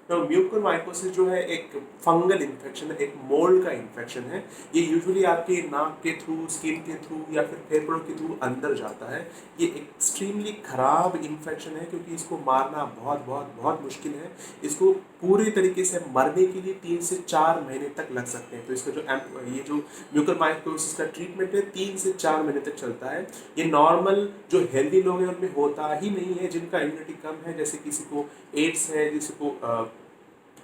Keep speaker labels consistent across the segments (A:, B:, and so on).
A: तो म्यूकोरमाइकोसिस जो है एक फंगल इन्फेक्शन है, एक मोल्ड का इन्फेक्शन है। ये यूजुअली आपके नाक के थ्रू, स्किन के थ्रू या फिर फेफड़ों के थ्रू अंदर जाता है। ये एक्सट्रीमली खराब इन्फेक्शन है क्योंकि इसको मारना बहुत बहुत बहुत मुश्किल है। इसको पूरे तरीके से मरने के लिए 3 से 4 महीने तक लग सकते हैं। तो इसका ये जो म्यूकोरमाइकोसिस का ट्रीटमेंट है 3 से 4 महीने तक चलता है। ये नॉर्मल जो हेल्दी लोग हैं उनमें होता ही नहीं है, जिनका इम्यूनिटी कम है, जैसे किसी को एड्स है, किसी को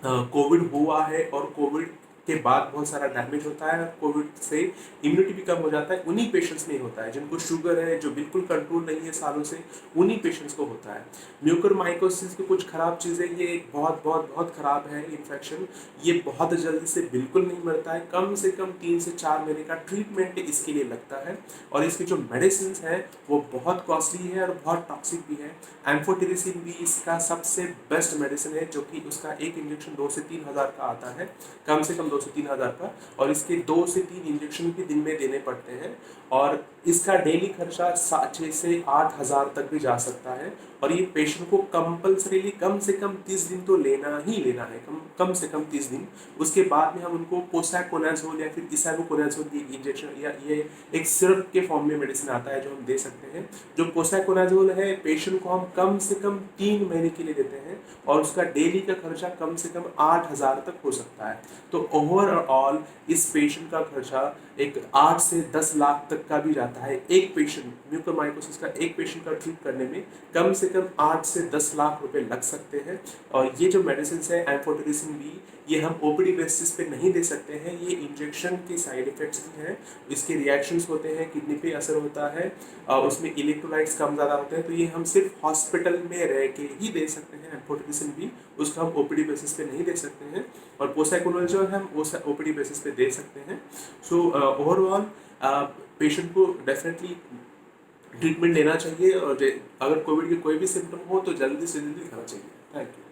A: कोविड हुआ है और कोविड के बाद बहुत सारा डैमेज होता है, कोविड से इम्यूनिटी भी कम हो जाता है, उन्हीं पेशेंट्स में होता है। जिनको शुगर है, जो बिल्कुल कंट्रोल नहीं है सालों से, उन्हीं पेशेंट्स को होता है। म्यूकोरमाइकोसिस की कुछ खराब चीज़ें, ये एक बहुत बहुत बहुत खराब है इन्फेक्शन। ये बहुत जल्दी से बिल्कुल नहीं मरता है, कम से कम 3 से 4 महीने का ट्रीटमेंट इसके लिए लगता है। और इसकी जो मेडिसिन है वो बहुत कॉस्टली है और बहुत टॉक्सिक भी है। एम्फोटेरिसिन भी इसका सबसे बेस्ट मेडिसिन है, जो कि उसका एक इंजेक्शन 2 से 3 हज़ार का आता है, कम से कम 2 से 3 हज़ार का। और इसके 2 से 3 इंजेक्शन भी दिन में देने पड़ते हैं और इसका डेली खर्चा 6 से 8 हज़ार तक भी जा सकता है। और ये पेशेंट को कंपल्सरीली कम से कम 30 दिन तो लेना ही लेना है, कम से कम 30 दिन। उसके बाद में हम उनको पोसाकोनाजोल या फिर इसाबुकोनाजोल की इंजेक्शन या ये एक सिरप के फॉर्म में मेडिसिन आता है जो हम दे सकते हैं। जो पोसाकोनाजोल है पेशेंट को हम कम से कम 3 महीने के लिए देते हैं और उसका डेली का खर्चा कम से कम 8 हज़ार तक हो सकता है। तो ओवरऑल इस पेशेंट का खर्चा एक 8 से 10 लाख तक का भी जाता है। एक पेशेंट म्यूकोरमाइकोसिस का एक पेशेंट का ट्रीट करने में कम से कम 8 से 10 लाख रुपए लग सकते हैं। और ये जो मेडिसिन है एम्फोटेरिसिन बी, ये हम ओपीडी बेसिस पे नहीं दे सकते हैं। ये इंजेक्शन के साइड इफेक्ट्स भी हैं, इसके रिएक्शंस होते हैं, किडनी पे असर होता है और उसमें इलेक्ट्रोलाइट्स कम ज़्यादा होते हैं। तो ये हम सिर्फ हॉस्पिटल में रह के ही दे सकते हैं एम्फोटेरिसिन बी, उसका हम ओपीडी बेसिस पे नहीं दे सकते हैं। और पोसाकोनाजोल हम ओपीडी बेसिस पे दे सकते हैं। सो ओवरऑल पेशेंट को डेफिनेटली ट्रीटमेंट लेना चाहिए और अगर कोविड के कोई भी सिम्टम हो तो जल्दी से जल्दी दिखाना चाहिए। Thank you.